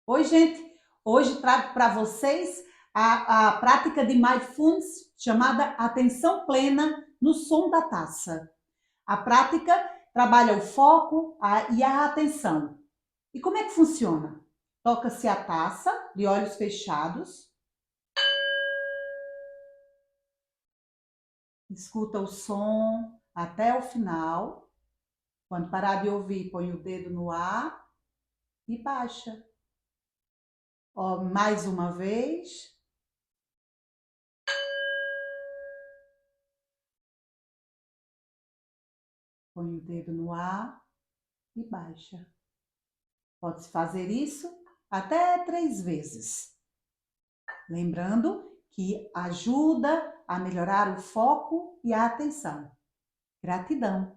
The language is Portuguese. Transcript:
Oi, gente! Hoje trago para vocês a prática de Mindfulness chamada Atenção Plena no Som da Taça. A prática trabalha o foco e a atenção. E como é que funciona? Toca-se a taça de olhos fechados, escuta o som até o final. Quando parar de ouvir, põe o dedo no ar e baixa. Ó, mais uma vez. Põe o dedo no ar e baixa. Pode-se fazer isso até 3 vezes. Lembrando que ajuda a melhorar o foco e a atenção. Gratidão!